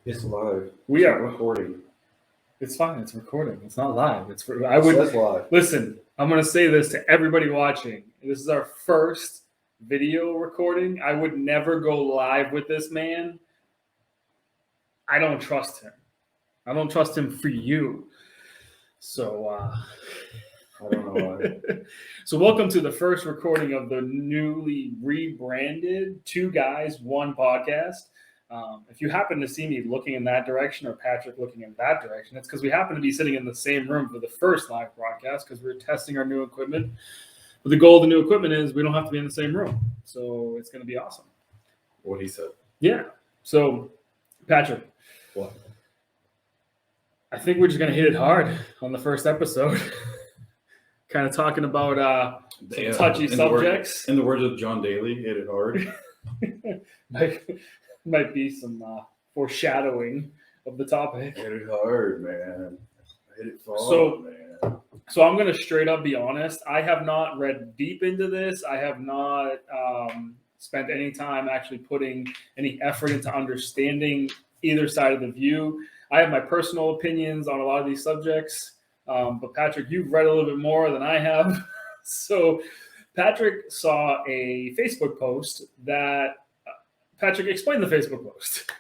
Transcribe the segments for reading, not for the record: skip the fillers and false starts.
It's live. We It's are not recording. It's fine. It's recording. It's not live. It says live. Listen. I'm going to say this to everybody watching. This is our first video recording. I would never go live with this man. I don't trust him. I don't trust him for you. So, I don't know why. So welcome to the first recording of the newly rebranded Two Guys, One Podcast. If you happen to see me looking in that direction or Patrick looking in that direction, it's because we happen to be sitting in the same room for the first live broadcast because we're testing our new equipment. But the goal of the new equipment is we don't have to be in the same room. So it's going to be awesome. What he said. Yeah. So, Patrick. What? I think we're just going to hit it hard on the first episode. Kind of talking about some touchy subjects. In the words of John Daly, hit it hard. Might be some foreshadowing of the topic. Hit it hard, man. Hit it far, man. So I'm going to straight up be honest. I have not read deep into this. I have not spent any time actually putting any effort into understanding either side of the view. I have my personal opinions on a lot of these subjects. But Patrick, you've read a little bit more than I have. So Patrick saw a Facebook post that Patrick, explain the Facebook post.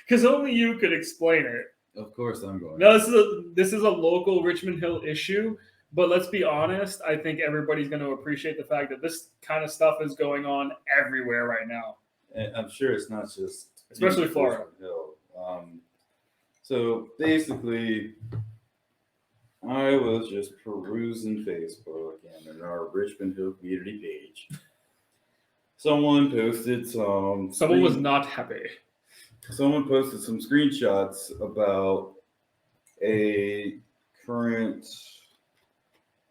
Because only you could explain it. Of course I'm going. No, this is a local Richmond Hill issue. But let's be honest, I think everybody's going to appreciate the fact that this kind of stuff is going on everywhere right now. And I'm sure it's not just... Especially Florida. Hill. So basically, I was just perusing Facebook and in our Richmond Hill community page. Someone posted some... Someone was not happy. Someone posted some screenshots about a current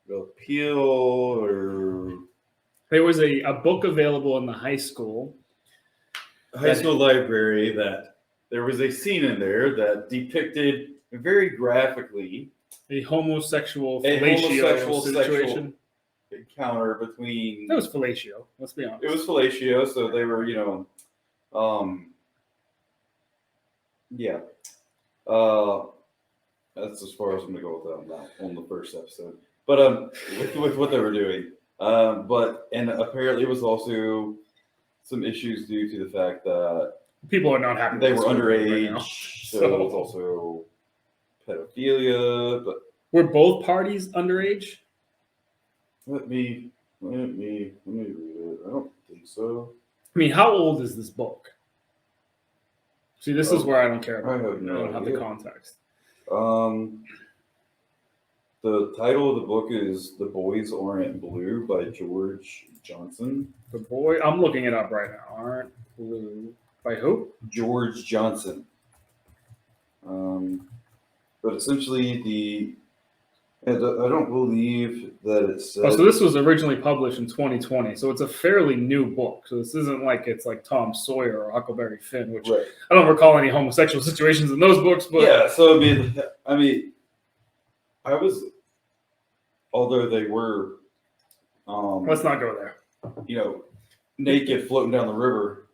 appeal or... There was a book available in the high school library that there was a scene in there that depicted very graphically a homosexual fellatio situation. Encounter between... It was fellatio, let's be honest. It was fellatio, so they were, yeah. That's as far as I'm going to go with that on the first episode. But with what they were doing. And apparently it was also some issues due to the fact that people are not happy. They were underage, right so it was also pedophilia. But were both parties underage? Let me read it. I don't think so. I mean, how old is this book? See, this is where I don't care about. I don't have the context. The title of the book is "The Boys Aren't Blue" by George Johnson. I'm looking it up right now. Aren't Blue by who? George Johnson. But essentially, I don't believe that it says... so this was originally published in 2020, so it's a fairly new book. So this isn't like it's like Tom Sawyer or Huckleberry Finn, which right. I don't recall any homosexual situations in those books. But yeah, so I mean, I was, although they were, let's not go there. Naked floating down the river.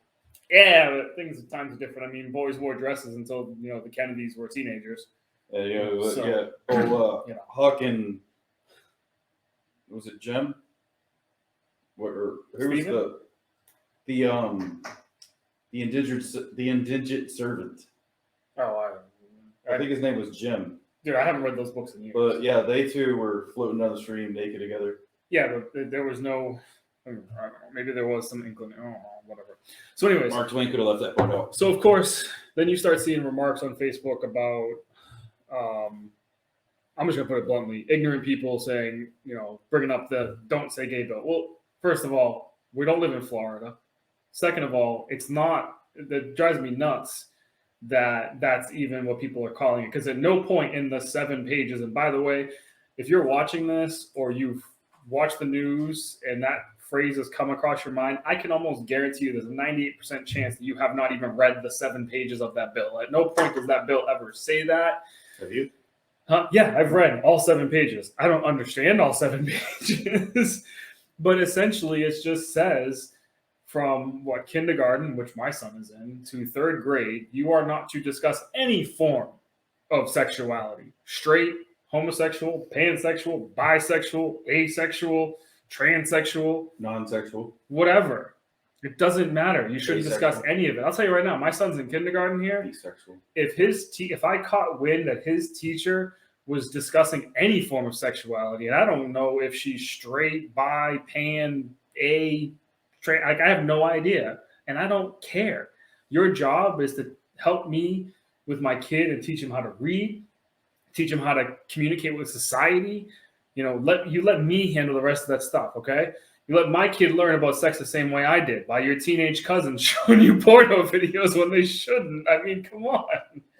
Yeah, but times are different. I mean, boys wore dresses until the Kennedys were teenagers. Huck and was it Jim? Who was the indigent servant? Oh, I think his name was Jim. Dude, I haven't read those books in years. But yeah, they two were floating down the stream naked together. Yeah, but there was no... I don't know. Maybe there was some inkling. I don't know. Whatever. So, anyways, Mark Twain could have left that part out. So, of course, then you start seeing remarks on Facebook about, I'm just gonna put it bluntly, ignorant people saying, bringing up the "don't say gay" bill. Well, first of all, we don't live in Florida. Second of all, it's not. That drives me nuts that that's even what people are calling it. Because at no point in the 7 pages, and by the way, if you're watching this or you've watched the news and that phrase has come across your mind, I can almost guarantee you there's a 98% chance that you have not even read the 7 pages of that bill. At no point does that bill ever say that. Have you? Yeah, I've read all 7 pages. I don't understand all 7 pages, but essentially it just says from kindergarten, which my son is in, to third grade, you are not to discuss any form of sexuality. Straight, homosexual, pansexual, bisexual, asexual, transsexual, Non-sexual. whatever. It doesn't matter. You shouldn't discuss Asexual. any of it. I'll tell you right now, my son's in kindergarten here. Asexual. If I caught wind that his teacher was discussing any form of sexuality, and I don't know if she's straight, bi, pan, I have no idea, and I don't care. Your job is to help me with my kid and teach him how to read, teach him how to communicate with society. Let me handle the rest of that stuff, okay? You let my kid learn about sex the same way I did, by your teenage cousins showing you porno videos when they shouldn't. I mean, come on.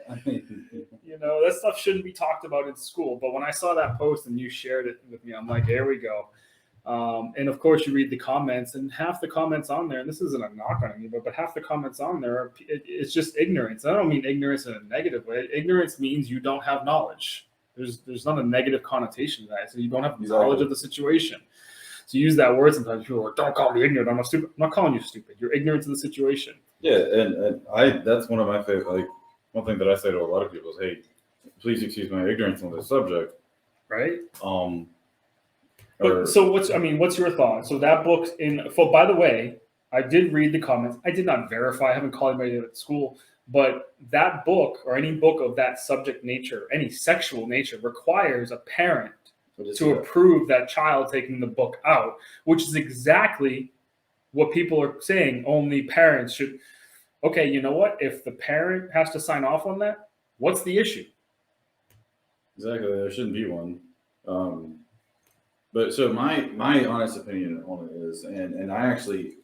That stuff shouldn't be talked about in school. But when I saw that post and you shared it with me, I'm like, here we go. And of course, you read the comments, and half the comments on there, and this isn't a knock on anybody, but half the comments on there, it's just ignorance. I don't mean ignorance in a negative way. Ignorance means you don't have knowledge. There's not a negative connotation to that. So you don't have knowledge of the situation. So you use that word sometimes. People are like, don't call me ignorant. I'm not stupid. I'm not calling you stupid. You're ignorant of the situation. Yeah, and that's one of my favorite, like, one thing that I say to a lot of people is, hey, please excuse my ignorance on this subject. Right? Or, what's your thought? So that book by the way, I did read the comments. I did not verify. I haven't called anybody at school, but that book or any book of that subject nature, any sexual nature, requires a parent to approve that child taking the book out, which is exactly what people are saying. Only parents should. Okay, you know what? If the parent has to sign off on that, what's the issue? Exactly, there shouldn't be one. But so my honest opinion on it is, and I actually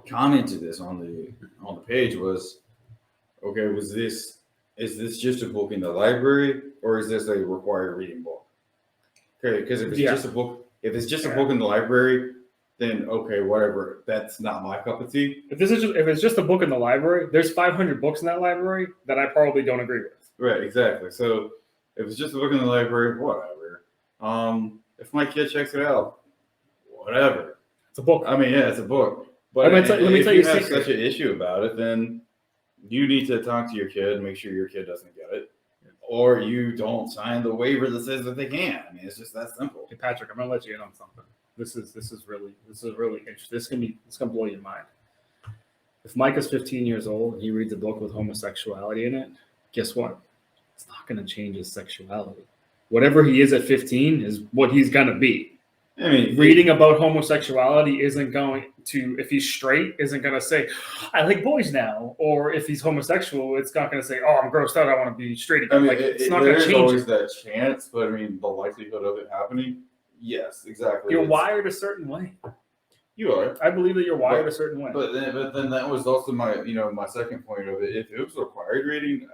commented this on the page, was, okay, is this just a book in the library, or is this a required reading book? Okay, because if it's just a book, book in the library, then okay, whatever. That's not my cup of tea. If it's just a book in the library, there's 500 books in that library that I probably don't agree with. Right, exactly. So if it's just a book in the library, whatever. If my kid checks it out, whatever. It's a book. I mean, yeah, it's a book. But let me tell you, if you have such an issue about it, then you need to talk to your kid and make sure your kid doesn't get it, or you don't sign the waiver that says that they can. I mean, it's just that simple. Hey, Patrick, I'm gonna let you in on something. This is really interesting. This can blow your mind. If Mike is 15 years old and he reads a book with homosexuality in it, guess what? It's not going to change his sexuality. Whatever he is at 15 is what he's going to be. I mean, reading about homosexuality isn't going to, if he's straight, isn't going to say, I like boys now. Or if he's homosexual, it's not going to say, oh, I'm grossed out, I want to be straight again. I mean, it's not going to change. There's always that chance, but I mean, the likelihood of it happening, yes, exactly. You're wired a certain way. You are. I believe that you're wired a certain way. But then that was also my second point of it. If it was required reading,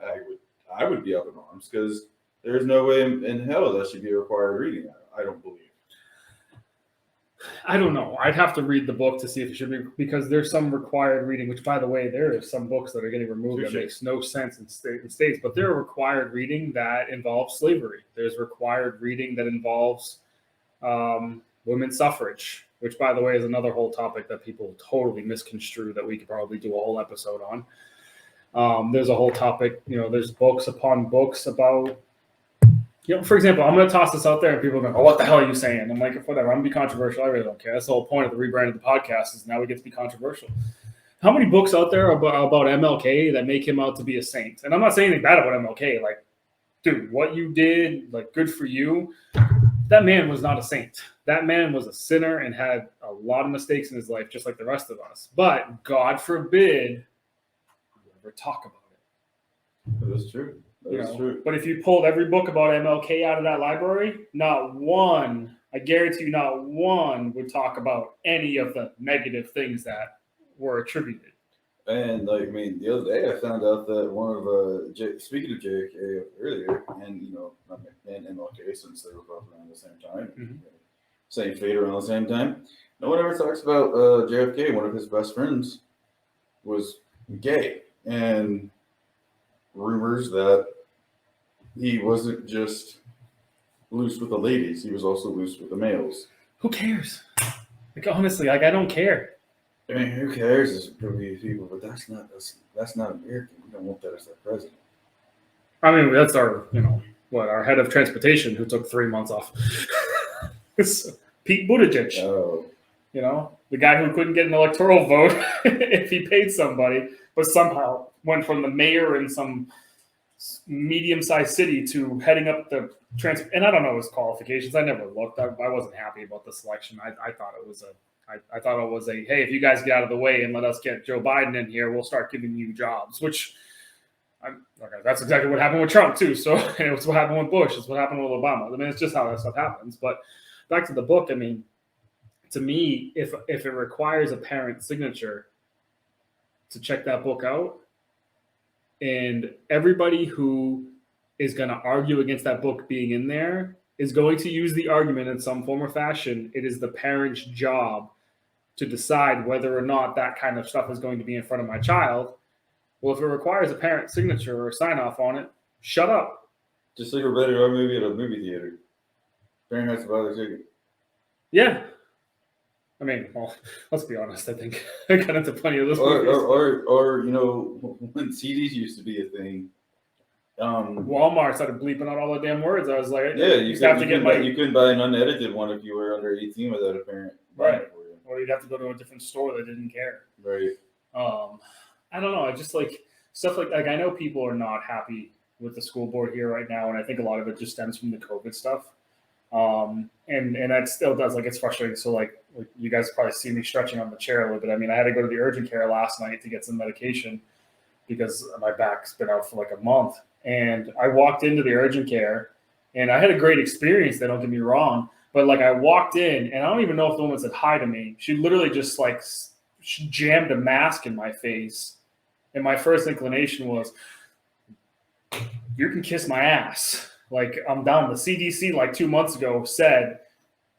I would be up in arms, because there's no way in hell that should be required reading. I don't believe. I don't know. I'd have to read the book to see if it should be, because there's some required reading, which, by the way, there are some books that are getting removed that makes no sense in states, but there are required reading that involves slavery. There's required reading that involves women's suffrage, which, by the way, is another whole topic that people totally misconstrue that we could probably do a whole episode on. There's a whole topic, there's books upon books about, for example, I'm going to toss this out there and people are going, oh, what the hell are you saying? I'm like, whatever, I'm going to be controversial. I really don't care. That's the whole point of the rebrand of the podcast, is now we get to be controversial. How many books out there about MLK that make him out to be a saint? And I'm not saying anything bad about MLK. Like, dude, what you did, like, good for you. That man was not a saint. That man was a sinner and had a lot of mistakes in his life, just like the rest of us. But God forbid we ever talk about it. That is true. That's true. But if you pulled every book about MLK out of that library, not one, I guarantee you, not one would talk about any of the negative things that were attributed. And the other day I found out that one of speaking of JFK earlier, and and MLK, since they were both around the same time, same fate around the same time. No one ever talks about JFK. One of his best friends was gay, and rumors that he wasn't just loose with the ladies; he was also loose with the males. Who cares? Like, honestly, I don't care. I mean, who cares? It's for these people, but that's not American. We don't want that as our president. I mean, that's our, our head of transportation who took 3 months off. It's Pete Buttigieg, Oh, the guy who couldn't get an electoral vote if he paid somebody, but somehow went from the mayor in some medium-sized city to heading up the and I don't know his qualifications. I never looked. I wasn't happy about the selection. I thought it was I thought it was hey, if you guys get out of the way and let us get Joe Biden in here, we'll start giving you jobs. Which that's exactly what happened with Trump too. So and it's what happened with Bush. It's what happened with Obama. I mean, it's just how that stuff happens. But back to the book. I mean, to me, if it requires a parent signature to check that book out, and everybody who is going to argue against that book being in there is going to use the argument in some form or fashion. It is the parent's job to decide whether or not that kind of stuff is going to be in front of my child. Well, if it requires a parent signature or sign off on it, shut up. just like a better movie at a movie theater. Parent has to buy the ticket. Yeah. I mean, well, let's be honest. I think I got into plenty of those Or, movies. when CDs used to be a thing. Walmart started bleeping out all the damn words. I was like, Yeah, you have to get you couldn't buy an unedited one if you were under 18 without a parent. buying it for you. or you'd have to go to a different store that didn't care. Right. I don't know. I just like stuff like I know people are not happy with the school board here right now, and I think a lot of it just stems from the COVID stuff. And that still does, like, it's frustrating. So like you guys probably see me stretching on the chair a little bit. I mean, I had to go to the urgent care last night to get some medication because my back's been out for like a month. And I walked into the urgent care and I had a great experience. They don't get me wrong, but like I walked in and I don't even know if the woman said hi to me. She literally just like she jammed a mask in my face. And my first inclination was, you can kiss my ass. Like, I'm done. The CDC, like 2 months ago, said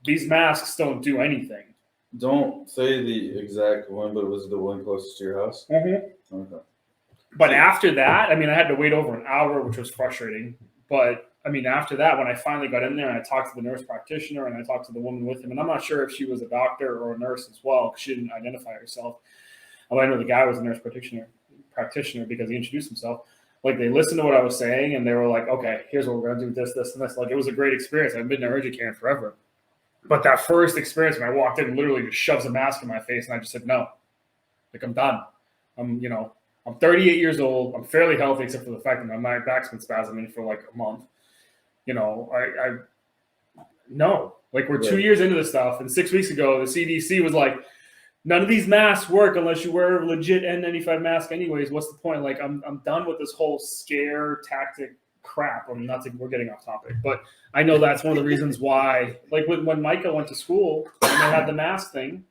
these masks don't do anything. Don't say the exact one, but was it the one closest to your house? Mm-hmm. Okay. But after that, I mean, I had to wait over an hour, which was frustrating. But I mean, after that, when I finally got in there and I talked to the nurse practitioner and I talked to the woman with him, and I'm not sure if she was a doctor or a nurse as well, because she didn't identify herself. I know the guy was a nurse practitioner because he introduced himself. Like, they listened to what I was saying and they were like, okay, here's what we're going to do, this, and this. Like, it was a great experience. I've been to urgent care forever. But that first experience when I walked in, literally just shoves a mask in my face and I just said, no, like, I'm done. I'm 38 years old. I'm fairly healthy except for the fact that my back's been spasming for like a month. No, like, we're 2 years into this stuff. And 6 weeks ago, the CDC was like, none of these masks work unless you wear a legit N95 mask anyways. What's the point? Like, I'm done with this whole scare tactic crap. I mean, we're getting off topic, but I know that's one of the reasons why, like, when Micah went to school and they had the mask thing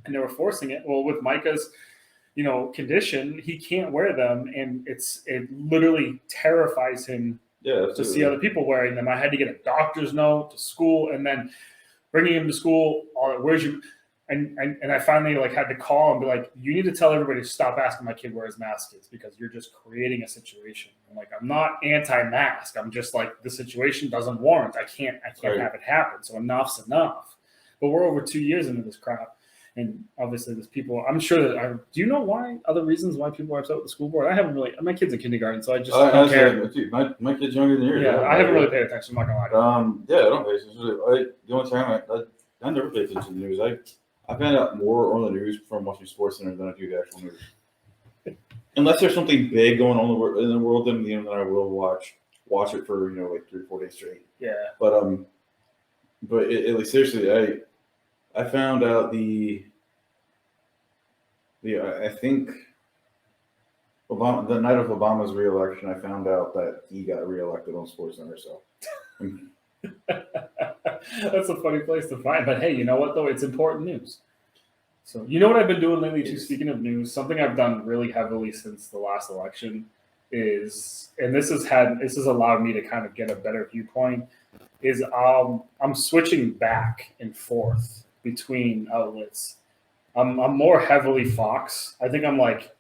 and they were forcing it. Well, with Micah's, condition, he can't wear them. And it literally terrifies him to see other people wearing them. I had to get a doctor's note to school and then bringing him to school. Where's your... And I finally had to call and be like, you need to tell everybody to stop asking my kid where his mask is because you're just creating a situation. I'm like, I'm not anti-mask. I'm just like, the situation doesn't warrant. I can't have it happen. So enough's enough. But we're over 2 years into this crap. And obviously there's people, I'm sure that do you know why, other reasons why people are upset with the school board? I haven't really, my kid's in kindergarten, so I just don't care. My kid's younger than yours. Yeah, I haven't really paid attention. I'm not gonna lie to you. I don't pay attention. The only time I never pay attention to the news. I find out more on the news from watching SportsCenter than I do the actual news. Unless there's something big going on in the world, then I will watch it for like 3 or 4 days straight. Yeah. But seriously, I found out I think Obama, the night of Obama's re-election, I found out that he got re-elected on SportsCenter. So. That's a funny place to find. But hey, you know what though? It's important news. So you know what I've been doing lately too, speaking of news, something I've done really heavily since the last election is, and this has allowed me to kind of get a better viewpoint, is I'm switching back and forth between outlets. I'm more heavily Fox. I think I'm like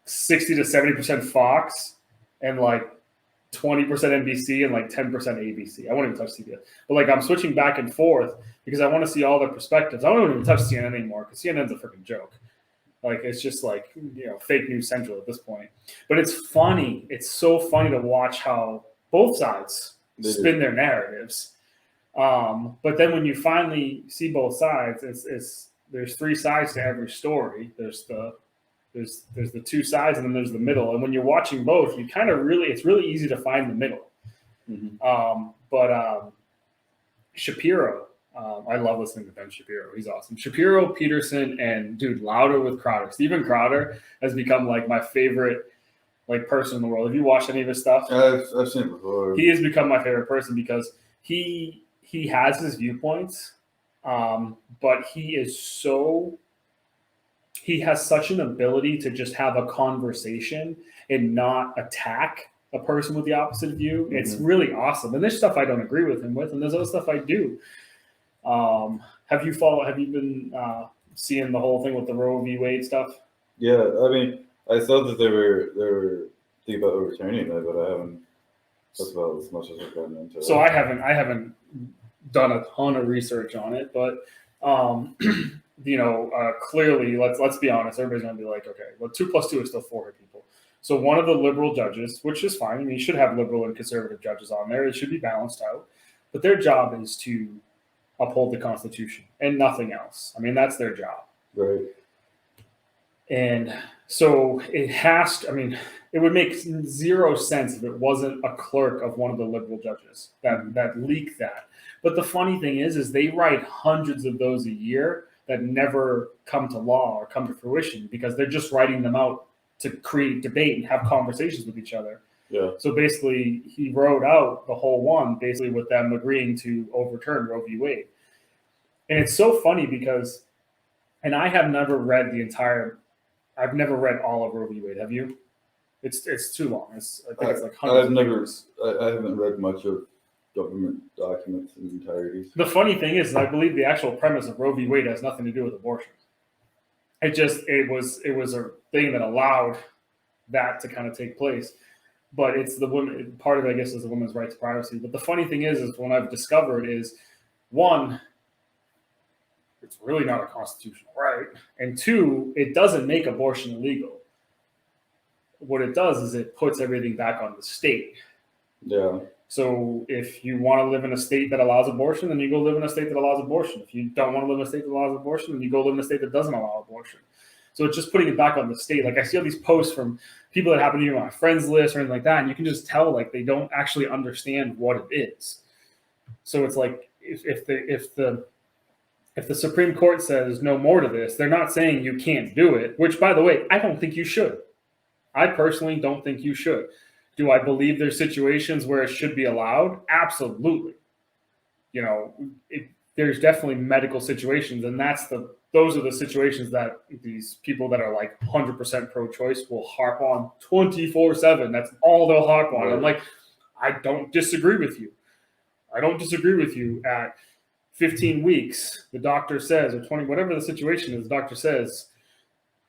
60 to 70% Fox and like 20% NBC and like 10% ABC. I won't even touch CBS, but like I'm switching back and forth because I want to see all their perspectives. I don't even touch CNN anymore because CNN's a freaking joke. Like it's just like fake news central at this point. But it's funny. It's so funny to watch how both sides spin their narratives. But then when you finally see both sides, it's there's three sides to every story. There's the two sides and then there's the middle. And when you're watching both, you kind of it's really easy to find the middle. But Shapiro, I love listening to Ben Shapiro. He's awesome. Shapiro, Peterson, and dude, Louder with Crowder. Steven Crowder has become like my favorite like person in the world. Have you watched any of his stuff? I've seen it before. He has become my favorite person because he has his viewpoints, but he has such an ability to just have a conversation and not attack a person with the opposite view. It's really awesome. And there's stuff I don't agree with him with, and there's other stuff I do. Have you been seeing the whole thing with the Roe v. Wade stuff? Yeah, I mean, I thought that they were thinking about overturning it, but I haven't. That's about as much as I've gotten into. So I haven't done a ton of research on it, but clearly, let's be honest. Everybody's gonna be like, okay, well, 2 + 2 is still 4 people. So one of the liberal judges, which is fine. I mean, you should have liberal and conservative judges on there. It should be balanced out, but their job is to uphold the Constitution and nothing else. I mean, that's their job. Right. And so it has to, I mean, it would make zero sense if it wasn't a clerk of one of the liberal judges that leaked that. But the funny thing is they write hundreds of those a year that never come to law or come to fruition because they're just writing them out to create debate and have conversations with each other. Yeah. So basically, he wrote out the whole one basically with them agreeing to overturn Roe v. Wade. And it's so funny because, and I have never read I've never read all of Roe v. Wade. Have you? It's too long. I think it's like hundreds of pages. I haven't read much of government documents in entirety. The funny thing is, I believe the actual premise of Roe v. Wade has nothing to do with abortion. It was a thing that allowed that to kind of take place. But it's the woman, part of it, I guess, is the woman's right to privacy. But the funny thing is what I've discovered is, one, it's really not a constitutional right. And two, it doesn't make abortion illegal. What it does is it puts everything back on the state. Yeah. So if you want to live in a state that allows abortion, then you go live in a state that allows abortion. If you don't want to live in a state that allows abortion, then you go live in a state that doesn't allow abortion. So it's just putting it back on the state. Like I see all these posts from people that happen to be on my friends list or anything like that, and you can just tell like they don't actually understand what it is. So it's like if the Supreme Court says no more to this, they're not saying you can't do it, which, by the way, I don't think you should. I personally don't think you should. Do I believe there's situations where it should be allowed? Absolutely. There's definitely medical situations, and those are the situations that these people that are like 100% pro-choice will harp on 24/7. That's all they'll harp on. Right. I'm like, I don't disagree with you. At 15 weeks, the doctor says, or 20, whatever the situation is, the doctor says,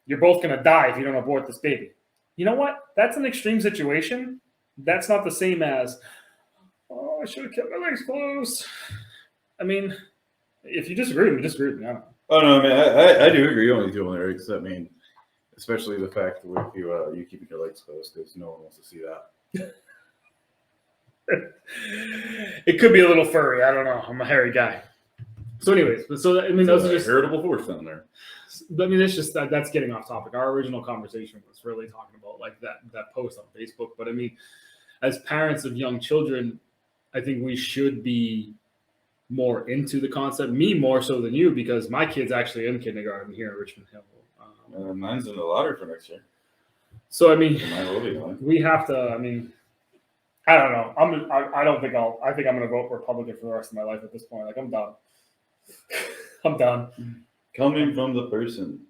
you're both going to die if you don't abort this baby. You know what? That's an extreme situation. That's not the same as, I should have kept my legs closed. I mean, if you disagree with me, disagree with me. I don't know. Oh, no, I mean, I do agree on the only rights. I mean, especially the fact that you keeping your legs closed because no one wants to see that. It could be a little furry. I don't know. I'm a hairy guy. So anyways, those are just heritable force down there. I mean, it's just that's getting off topic. Our original conversation was really talking about like that post on Facebook. But I mean, as parents of young children, I think we should be more into the concept. Me more so than you, because my kid's actually in kindergarten here in Richmond Hill. Mine's in the lottery for next year. So I mean, mine will be going. We have to. I mean, I don't know. I think I'm going to vote Republican for the rest of my life at this point. Like I'm done. I'm done. Coming from the person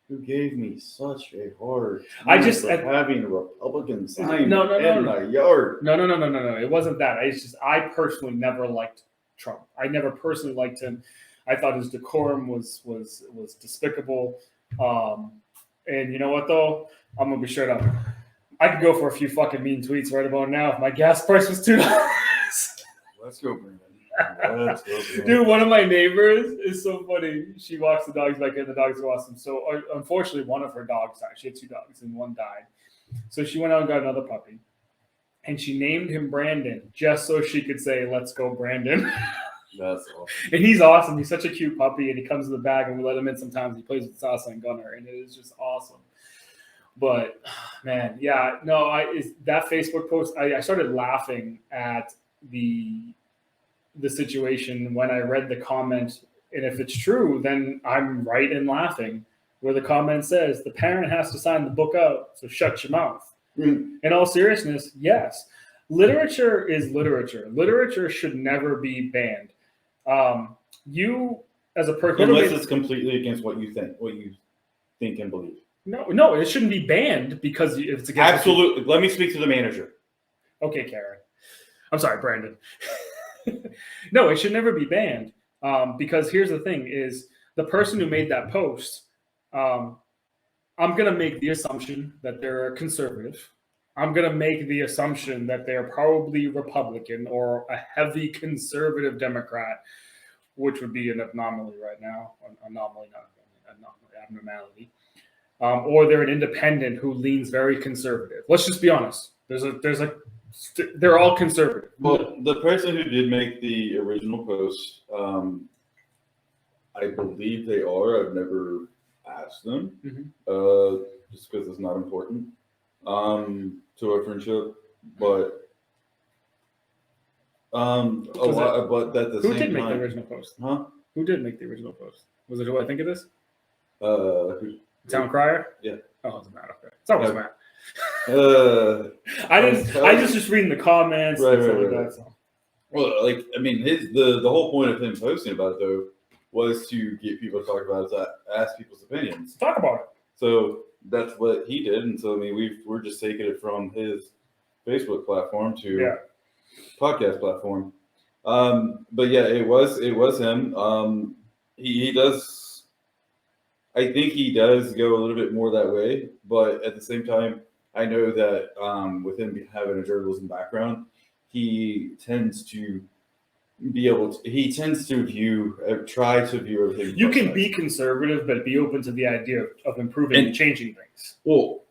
who gave me such a hard time having a Republican sign in my yard. No. It wasn't that. I personally never liked Trump. I never personally liked him. I thought his decorum was despicable. And you know what though? I'm gonna be straight up. I could go for a few fucking mean tweets right about now if my gas price was $2. Let's go, Brandon. Let's go, Brandon. Dude, one of my neighbors is so funny. She walks the dogs back in. The dogs are awesome. So unfortunately, one of her dogs died. She had 2 dogs and one died. So she went out and got another puppy. And she named him Brandon just so she could say, "Let's go, Brandon." That's awesome. And he's awesome. He's such a cute puppy, and he comes in the bag, and we let him in sometimes. He plays with Sasa and Gunner, and it is just awesome. But man, yeah, no, that Facebook post. I started laughing at the situation when I read the comment, and if it's true, then I'm right in laughing. Where the comment says the parent has to sign the book out, so shut your mouth. In all seriousness, yes. Literature is literature. Literature should never be banned. You, as a person, unless it's completely against what you think and believe. No, it shouldn't be banned because if it's against. Absolutely. Let me speak to the manager. Okay, Karen. I'm sorry, Brandon. No, it should never be banned because here's the thing: is the person who made that post. I'm going to make the assumption that they're a conservative. I'm going to make the assumption that they're probably Republican or a heavy conservative Democrat, which would be an abnormality right now. Abnormality. Or they're an independent who leans very conservative. Let's just be honest. They're all conservative. Well, the person who did make the original post, I believe they are. I've never asked them, just because it's not important to our friendship. But but at the who same did make time, the original post? huh? Who did make the original post? Was it who I think it is? Who, Town Crier? Yeah. Oh, it doesn't matter. Okay. It's always Matt. I just reading the comments and stuff like that. So. Well, like I mean, the whole point of him posting about it though was to get people to talk about it, to ask people's opinions. Talk about it. So that's what he did, and so I mean, we're just taking it from his Facebook platform to podcast platform. But yeah, it was him. He does. I think he does go a little bit more that way, but at the same time, I know that with him having a journalism background, he tends to try to view everything. You can be conservative, but be open to the idea of improving and changing things. Well,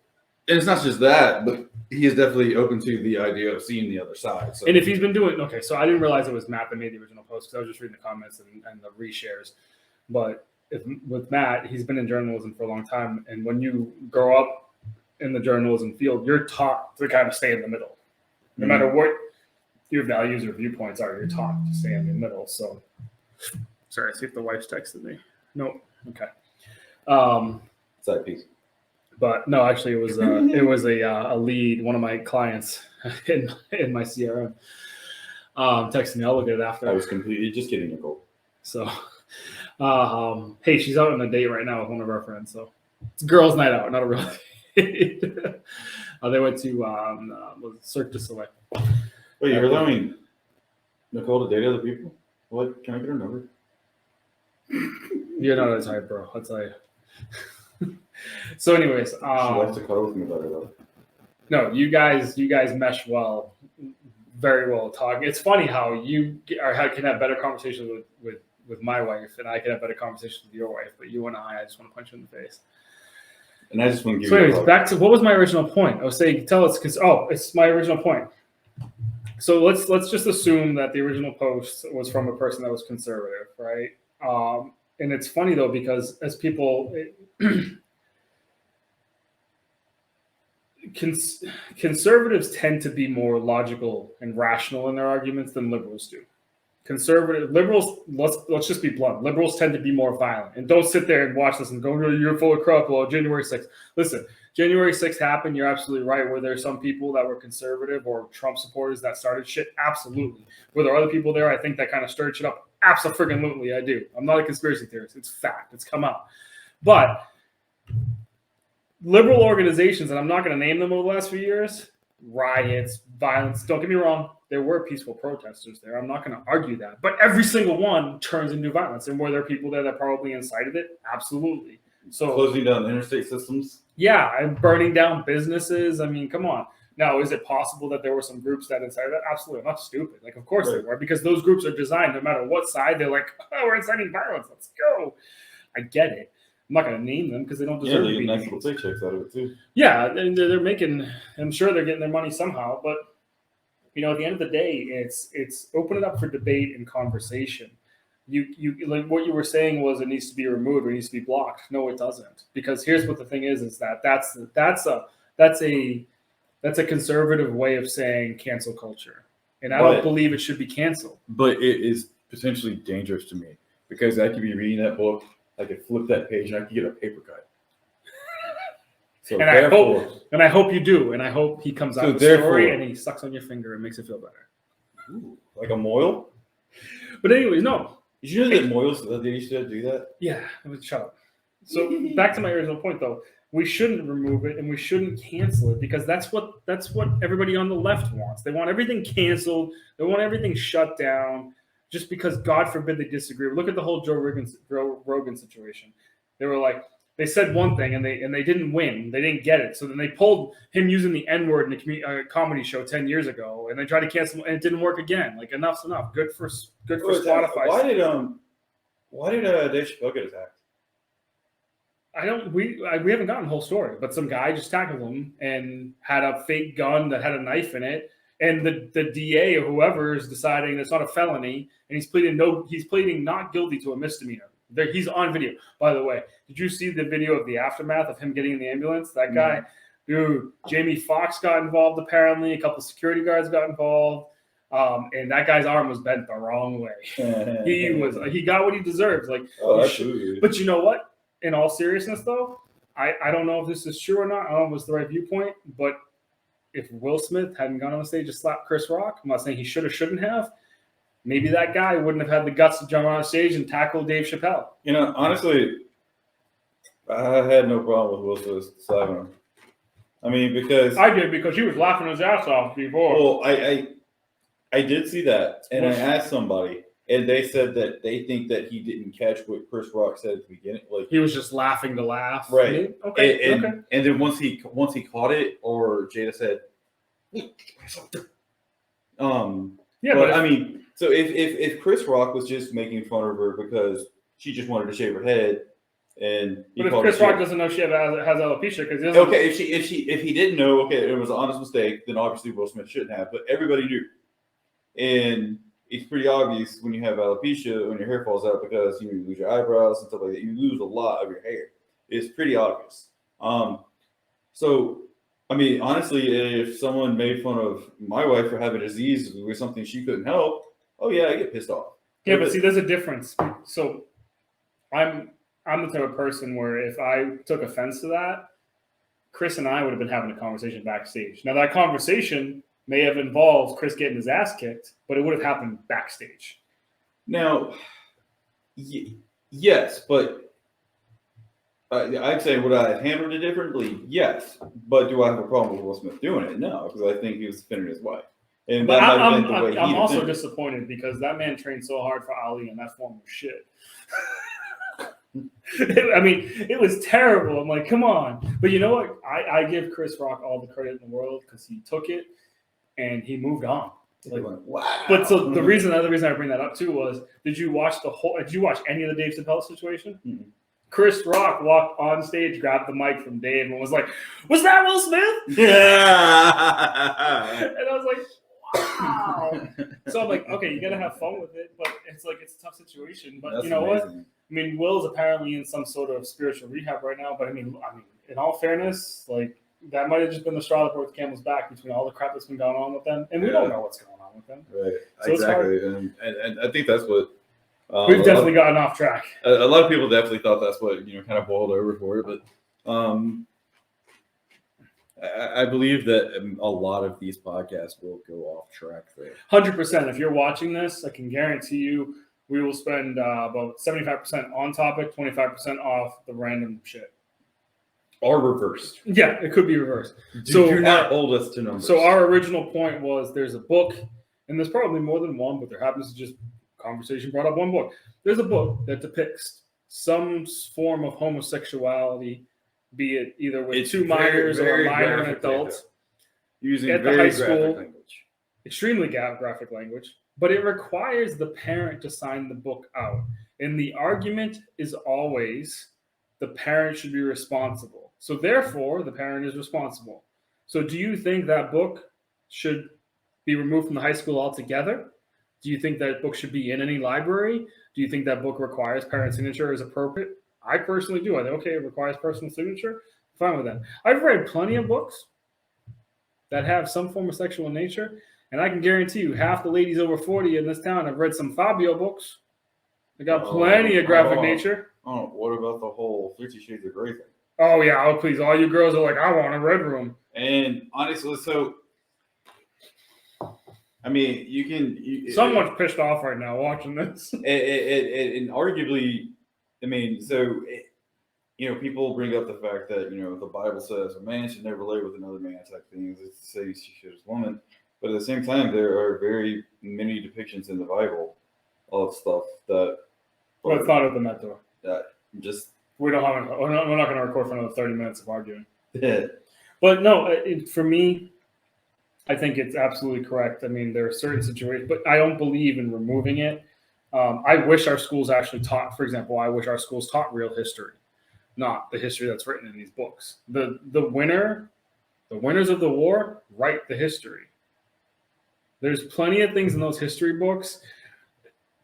and it's not just that, but he is definitely open to the idea of seeing the other side. So. And if he's been doing so I didn't realize it was Matt that made the original post because I was just reading the comments and the reshares. But with Matt, he's been in journalism for a long time, and when you grow up in the journalism field, you're taught to kind of stay in the middle, no matter what your values or viewpoints are. You're taught to stay in the middle. So, sorry, see if the wife's texted me. Nope. Okay. Side piece. But no, actually, it was a lead. One of my clients in my CRM texted me. I'll look at it after. I was completely just kidding, Nicole. So, hey, she's out on a date right now with one of our friends. So it's a girls' night out, not a real date. They went to Cirque du Soleil. Wait, you're allowing Nicole to date other people? What? Can I get her number? You're not a type, bro. I'll tell you. So, anyways, she likes to cuddle with me better though. No, you guys mesh well, very well talking. It's funny how you can have better conversations with my wife, and I can have better conversations with your wife. But you and I just want to punch you in the face. And I just want to give you. So, anyways, back to what was my original point? I was saying, tell us because it's my original point. So let's just assume that the original post was from a person that was conservative, right? And it's funny though because as people. Conservatives tend to be more logical and rational in their arguments than liberals do. Liberals, let's just be blunt. Liberals tend to be more violent. And don't sit there and watch this and go, "You're full of crap." Well, January 6th. Listen, January 6th happened. You're absolutely right. Were there some people that were conservative or Trump supporters that started shit? Absolutely. Were there other people there? I think that kind of stirred shit up. Absolutely, I do. I'm not a conspiracy theorist. It's fact. It's come out. But liberal organizations, and I'm not going to name them over the last few years, riots, violence. Don't get me wrong. There were peaceful protesters there. I'm not going to argue that. But every single one turns into violence. And were there people there that probably incited it? Absolutely. So closing down interstate systems. yeah, and burning down businesses. I mean, come on. Now, is it possible that there were some groups that incited that? Absolutely. I'm not stupid. Like, of course Right. they were, because those groups are designed, no matter what side, they're like, oh, we're inciting violence. Let's go. I get it. I'm not going to name them because they don't Yeah, deserve they to get be nice named. little paychecks out of it too. Yeah, and they're making, I'm sure they're getting their money somehow, but you know, at the end of the day, it's open it up for debate and conversation. You like what you were saying was it needs to be removed or it needs to be blocked. No, it doesn't. Because here's what the thing is that that's a conservative way of saying cancel culture. And I don't believe it should be canceled. But it is potentially dangerous to me because I could be reading that book, I could flip that page, and I could get a paper cut. So And I hope you do. And I hope he comes out with a story and he sucks on your finger and makes it feel better. Ooh, like a moil? But anyways, no. Did you know that moils, they used to do that? Yeah, shut up. So back to my original point, though, we shouldn't remove it and we shouldn't cancel it because that's what everybody on the left wants. They want everything canceled. They want everything shut down just because, God forbid, they disagree. Look at the whole Joe Rogan situation. They were like, they said one thing and they didn't win. They didn't get it. So then they pulled him using the N-word in a comedy show 10 years ago, and they tried to cancel him, and it didn't work again. Like, enough's enough. Good for Spotify. Why did Dave Chappelle get attacked? We haven't gotten the whole story, but some guy just tackled him and had a fake gun that had a knife in it. And the DA or whoever is deciding it's not a felony, and he's pleading not guilty to a misdemeanor. He's on video, by the way. Did you see the video of the aftermath of him getting in the ambulance? That guy, dude, Jamie Foxx got involved apparently. A couple security guards got involved, and that guy's arm was bent the wrong way. He got what he deserves. Like, absolutely. But you know what? In all seriousness, though, I don't know if this is true or not. I don't know if it's the right viewpoint, but if Will Smith hadn't gone on the stage and slapped Chris Rock, I'm not saying he should or shouldn't have. Maybe that guy wouldn't have had the guts to jump on stage and tackle Dave Chappelle. You know, honestly, I had no problem with Will Smith slapping him. I mean, because I did, because he was laughing his ass off before. Well, I did see that, and I asked somebody, and they said that they think that he didn't catch what Chris Rock said at the beginning. Like, he was just laughing to laugh. Right. Okay. And then once he caught it, or Jada said, yeah, but I mean, so if Chris Rock was just making fun of her because she just wanted to shave her head, and but if Chris Rock doesn't know she has alopecia, because okay, if he didn't know, okay, it was an honest mistake, then obviously Will Smith shouldn't have, but everybody knew, and it's pretty obvious when you have alopecia, when your hair falls out, because you lose your eyebrows and stuff like that, you lose a lot of your hair. It's pretty obvious. So I mean, honestly, if someone made fun of my wife for having a disease with something she couldn't help, oh yeah, I get pissed off. Yeah, but see, there's a difference. So I'm the type of person where if I took offense to that, Chris and I would have been having a conversation backstage. Now, that conversation may have involved Chris getting his ass kicked, but it would have happened backstage. Now, yes, but I'd say, would I have handled it differently? Yes. But do I have a problem with Will Smith doing it? No, because I think he was defending his wife. And that might have been the way he I'm also disappointed because that man trained so hard for Ali, and that form was shit. I mean, it was terrible. I'm like, come on. But you know what? I give Chris Rock all the credit in the world because he took it and he moved on. Like, wow. But so the other reason I bring that up too was, did you watch any of the Dave Chappelle situation? Mm-hmm. Chris Rock walked on stage, grabbed the mic from Dave, and was like, "Was that Will Smith?" Yeah. And I was like, "Wow." So I'm like, okay, you gotta have fun with it, but it's a tough situation. But you know what? I mean, Will's apparently in some sort of spiritual rehab right now. But I mean, in all fairness, like, that might have just been the straw that broke the camel's back between all the crap that's been going on with them, and we don't know what's going on with them. Right. So exactly. And I think that's what. We've definitely gotten off track. A lot of people definitely thought that's what kind of boiled over for it, but I believe that a lot of these podcasts will go off track there. 100%. If you're watching this, I can guarantee you we will spend about 75% on topic, 25% off the random shit. Or reversed. Yeah, it could be reversed. Do not hold us to numbers. So our original point was there's a book, and there's probably more than one, but there happens to just conversation brought up one book. There's a book that depicts some form of homosexuality, be it either with It's two very, minors or very a minor and graphic adult, like that. Using at the very high graphic school. language. extremely graphic language, but it requires the parent to sign the book out. And the argument is always the parent should be responsible. So therefore, the parent is responsible. So do you think that book should be removed from the high school altogether? Do you think that book should be in any library? Do you think that book requires parent signature is appropriate? I personally do. I think, okay, it requires personal signature. Fine with that. I've read plenty of books that have some form of sexual nature, and I can guarantee you half the ladies over 40 in this town have read some Fabio books. They got plenty of graphic nature. Oh, what about the whole 50 Shades of Grey thing? Oh, yeah. Oh, please. All you girls are like, I want a red room. And honestly, so, I mean, you can... Someone's pissed off right now watching this. And arguably, I mean, so... people bring up the fact that, the Bible says a man should never lay with another man type things. It says she should as woman. But at the same time, there are very many depictions in the Bible of stuff that... Let's not open that door. That just... We're not going to record for another 30 minutes of arguing. Yeah. But no, for me, I think it's absolutely correct. I mean, there are certain situations, but I don't believe in removing it. I wish our schools actually taught, for example, I wish our schools taught real history, not the history that's written in these books. The winners of the war write the history. There's plenty of things in those history books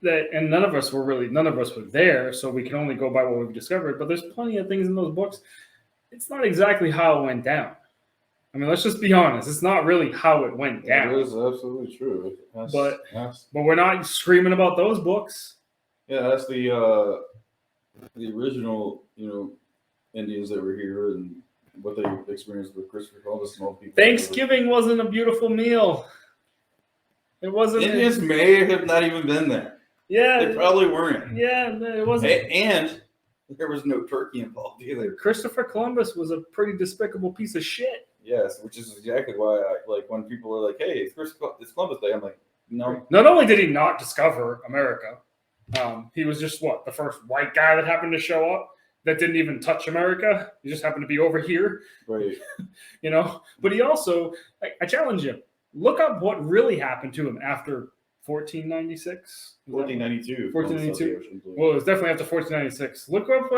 and none of us were there, so we can only go by what we've discovered. But there's plenty of things in those books. It's not exactly how it went down. I mean, let's just be honest. It's not really how it went down. It is absolutely true. But we're not screaming about those books. Yeah, that's the original, Indians that were here and what they experienced with Christopher Columbus and all the people. Thanksgiving wasn't a beautiful meal. It wasn't. Indians may have not even been there. Yeah. They probably weren't. Yeah, it wasn't. And there was no turkey involved either. Christopher Columbus was a pretty despicable piece of shit. Yes, which is exactly why when people are like, hey, it's Columbus Day, I'm like, no. Not only did he not discover America, he was just the first white guy that happened to show up that didn't even touch America. He just happened to be over here. Right. But he also, I challenge you, look up what really happened to him after 1496. 1492. 1492. Well, it was definitely after 1496. Look up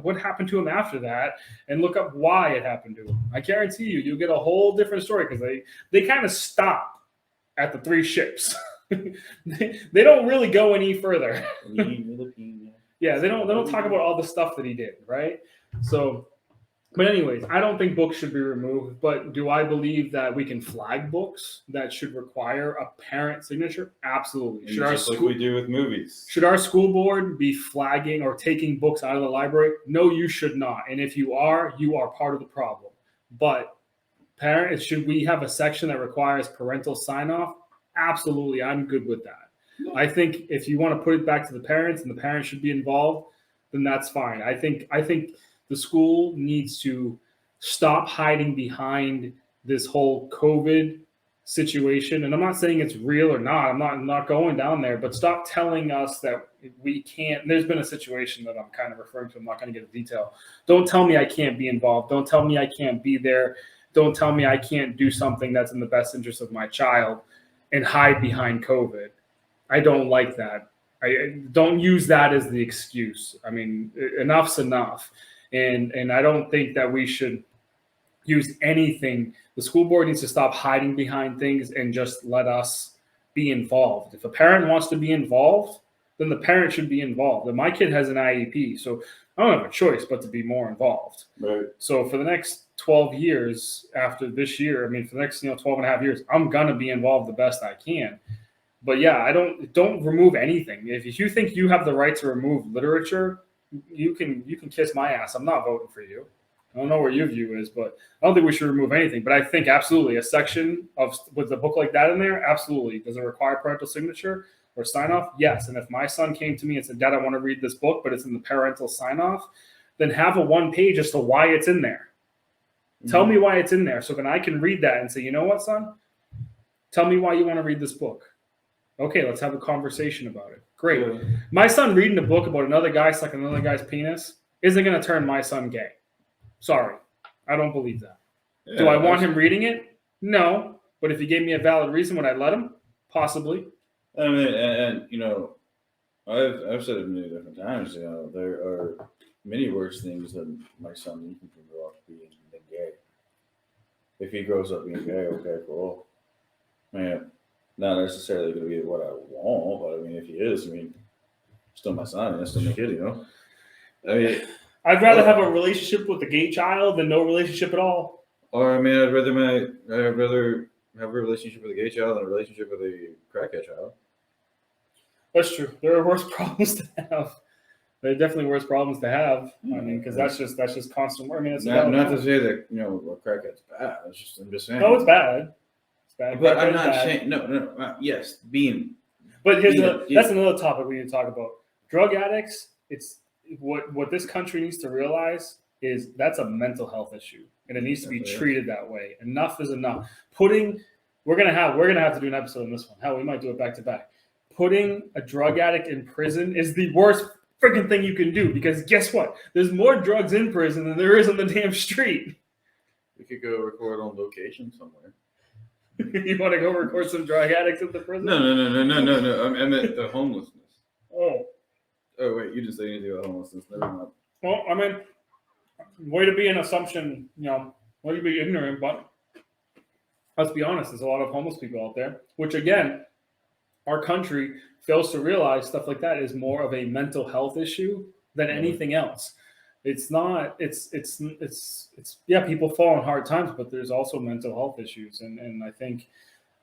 what happened to him after that, and look up why it happened to him. I guarantee you'll get a whole different story because they kind of stop at the three ships. They don't really go any further. Yeah, they don't talk about all the stuff that he did, right? So, but anyways, I don't think books should be removed. But do I believe that we can flag books that should require a parent signature? Absolutely. Like we do with movies. Should our school board be flagging or taking books out of the library? No, you should not. And if you are part of the problem. But should we have a section that requires parental sign-off? Absolutely, I'm good with that. I think if you want to put it back to the parents and the parents should be involved, then that's fine. I think the school needs to stop hiding behind this whole COVID situation. And I'm not saying it's real or not. I'm not going down there, but stop telling us that we can't. There's been a situation that I'm kind of referring to. I'm not going to get into detail. Don't tell me I can't be involved. Don't tell me I can't be there. Don't tell me I can't do something that's in the best interest of my child and hide behind COVID. I don't like that. I don't use that as the excuse. I mean, enough's enough. And I don't think that we should use anything. The school board needs to stop hiding behind things and just let us be involved. If a parent wants to be involved, then the parent should be involved. And my kid has an IEP, so I don't have a choice but to be more involved. Right. So for the next 12 years after this year, for the next 12 and a half years, I'm going to be involved the best I can. But yeah, I don't remove anything. If you think you have the right to remove literature, you can kiss my ass. I'm not voting for you. I don't know where your view is, but I don't think we should remove anything. But I think absolutely a section with a book like that in there, absolutely. Does it require parental signature or sign off? Yes. And if my son came to me and said, Dad, I want to read this book, but it's in the parental sign off, then have a 1 page as to why it's in there. Mm-hmm. Tell me why it's in there so then I can read that and say, you know what, son? Tell me why you want to read this book. Okay, let's have a conversation about it. Great. Yeah. My son reading a book about another guy sucking another guy's penis isn't going to turn my son gay. Sorry. I don't believe that. Do I want him reading it? No. But if he gave me a valid reason, would I let him? Possibly. I mean, and you know, I've said it many different times. You know, there are many worse things than my son you can grow up being gay. If he grows up being gay, okay, cool. Man, not necessarily going to be what I want, but I mean, if he is, I mean, still my son, and still my kid, you know. I mean, I'd rather have a relationship with a gay child than no relationship at all. or I mean, I'd rather have a relationship with a gay child than a relationship with a crackhead child. That's true. There are worse problems to have. There are definitely worse problems to have. I mean, because that's just constant. I mean, it's not to say that a crackhead's bad. I'm just saying. No, it's bad. It's bad. But I'm not saying no. Yes, being. But that's another topic we need to talk about. Drug addicts. It's what this country needs to realize is that's a mental health issue, and it needs to be treated that way. Enough is enough. We're gonna have to do an episode on this one. Hell, we might do it back to back. Putting a drug addict in prison is the worst freaking thing you can do, because guess what? There's more drugs in prison than there is on the damn street. We could go record on location somewhere. You want to go record some drug addicts at the prison? No. I meant the homelessness. Oh wait, you didn't say anything about homelessness. Never mind. Well, I mean, way to be an assumption, way to be ignorant, but let's be honest, there's a lot of homeless people out there, which again, our country fails to realize stuff like that is more of a mental health issue than anything else. It's not, it's people fall on hard times, but there's also mental health issues. And I think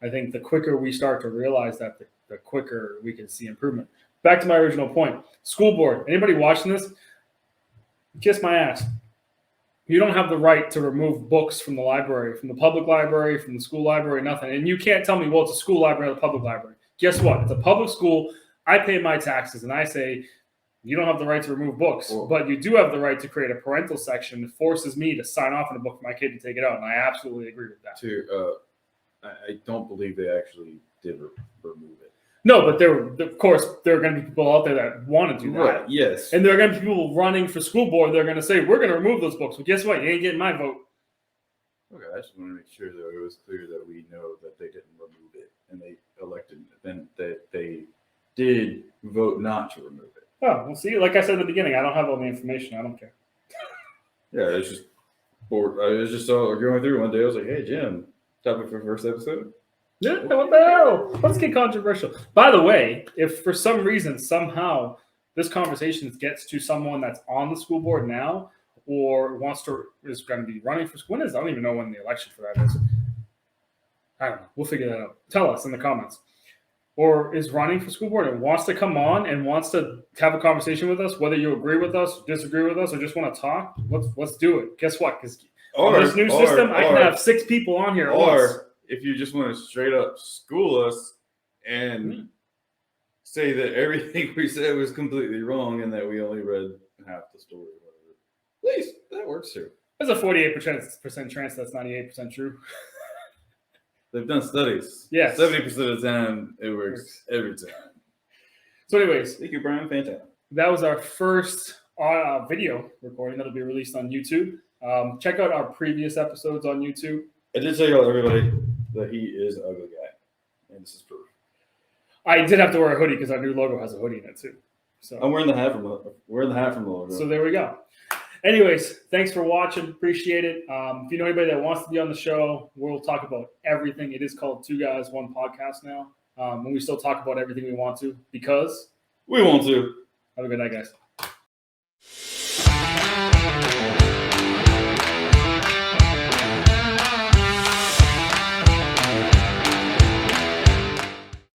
the quicker we start to realize that, the quicker we can see improvement. Back to my original point, school board, anybody watching this, kiss my ass. You don't have the right to remove books from the library, from the public library, from the school library, nothing. And you can't tell me, well, it's a school library or the public library. Guess what? It's a public school. I pay my taxes, and I say you don't have the right to remove books, but you do have the right to create a parental section that forces me to sign off on a book for my kid to take it out. And I absolutely agree with that. I don't believe they actually did remove it. No, but of course, there are going to be people out there that want to do that. Right, yes. And there are going to be people running for school board. They're going to say, we're going to remove those books. But guess what? You ain't getting my vote. Okay, I just want to make sure that it was clear that we know that they didn't remove it and they elected, then that they did vote not to remove it. Oh, well, see, like I said in the beginning, I don't have all the information. I don't care. Yeah, it's just bored. I was just going through one day. I was like, hey, Jim, topic for first episode. Yeah, what the hell? Let's get controversial. By the way, if for some reason, somehow, this conversation gets to someone that's on the school board now or is going to be running for school, I don't even know when the election for that is. I don't know. We'll figure that out. Tell us in the comments. Or is running for school board and wants to come on and wants to have a conversation with us, whether you agree with us, disagree with us, or just want to talk, let's do it. Guess what? Because on this new system, I can have 6 people on here at once. If you just want to straight up school us and say that everything we said was completely wrong and that we only read half the story or whatever, please, that works too. There's a 48% chance that's 98% true. They've done studies. Yes. 70% of the time, it works every time. So anyways. Thank you, Brian Fantano. That was our first video recording that'll be released on YouTube. Check out our previous episodes on YouTube. I did tell everybody that he is an ugly guy, and this is proof. I did have to wear a hoodie because our new logo has a hoodie in it too. So I'm wearing the hat from the logo. So there we go. Anyways, thanks for watching. Appreciate it. If you know anybody that wants to be on the show, we'll talk about everything. It is called 2 Guys, 1 Podcast now. And we still talk about everything we want to because we want to. Have a good night, guys.